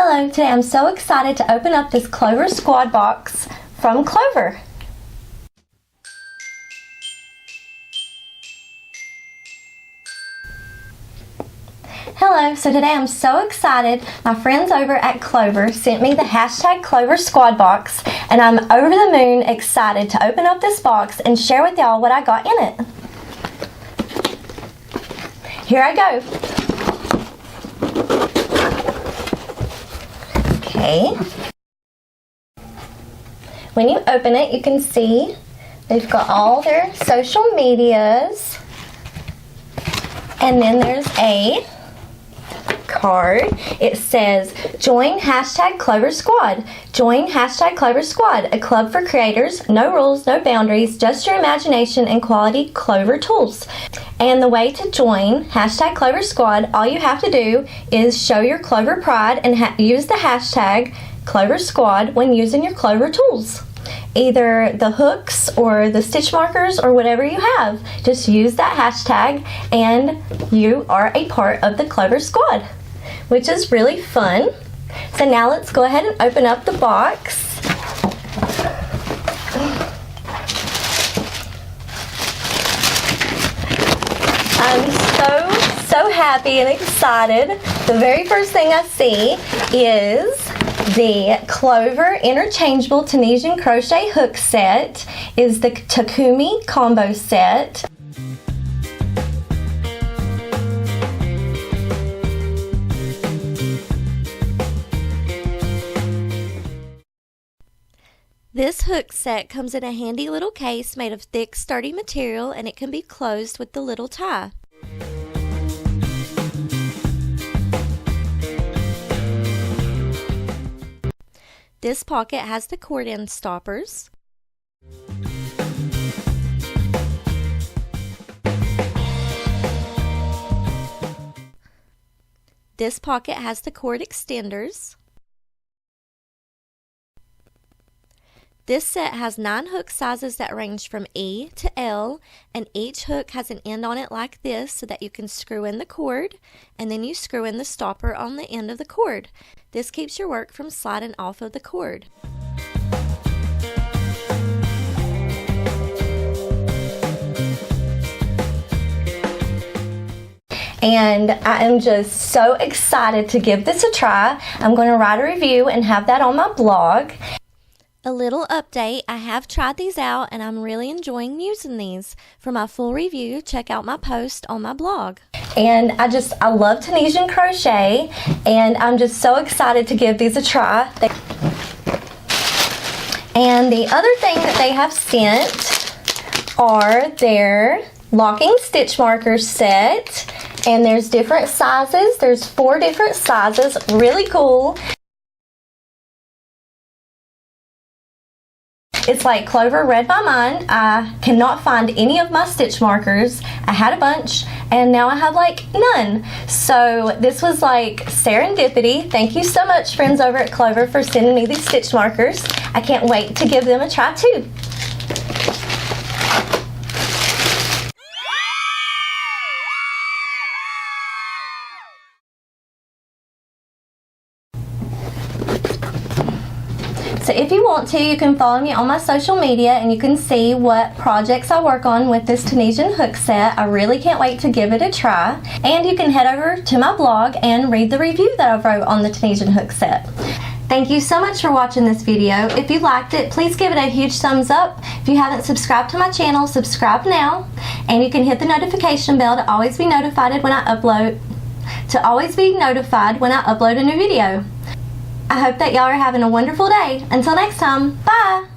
Hello, today I'm so excited to open up this Cloversquad box from Clover. Hello, so today I'm so excited. My friends over at Clover sent me the hashtag Cloversquad box, and I'm over the moon excited to open up this box and share with y'all what I got in it. Here I go. Okay. When you open it, you can see they've got all their social medias, and then there's a card. It says, join hashtag Cloversquad. Join hashtag Cloversquad, a club for creators, no rules, no boundaries, just your imagination and quality Clover tools. And the way to join hashtag Cloversquad, all you have to do is show your Clover pride and use the hashtag Cloversquad when using your Clover tools. Either the hooks or the stitch markers or whatever you have. Just use that hashtag and you are a part of the Cloversquad, which is really fun. So now let's go ahead and open up the box. I'm so happy and excited. The very first thing I see is the Clover Interchangeable Tunisian Crochet Hook Set, is the Takumi Combo Set. This hook set comes in a handy little case made of thick, sturdy material, and it can be closed with the little tie. This pocket has the cord end stoppers. This pocket has the cord extenders. This set has 9 hook sizes that range from E to L, and each hook has an end on it like this so that you can screw in the cord, and then you screw in the stopper on the end of the cord. This keeps your work from sliding off of the cord. And I am just so excited to give this a try. I'm going to write a review and have that on my blog. A little update, I have tried these out and I'm really enjoying using these. For my full review, check out my post on my blog. And I love Tunisian crochet, and I'm just so excited to give these a try. And the other thing that they have sent are their locking stitch markers set, and there's different sizes. There's 4 different sizes, really cool. It's like Clover read my mind. I cannot find any of my stitch markers. I had a bunch and now I have like none. So this was like serendipity. Thank you so much, friends over at Clover, for sending me these stitch markers. I can't wait to give them a try too. So if you want to, you can follow me on my social media and you can see what projects I work on with this Tunisian hook set. I really can't wait to give it a try. And you can head over to my blog and read the review that I wrote on the Tunisian hook set. Thank you so much for watching this video. If you liked it, please give it a huge thumbs up. If you haven't subscribed to my channel, subscribe now. And you can hit the notification bell to always be notified when I upload a new video. I hope that y'all are having a wonderful day. Until next time, bye!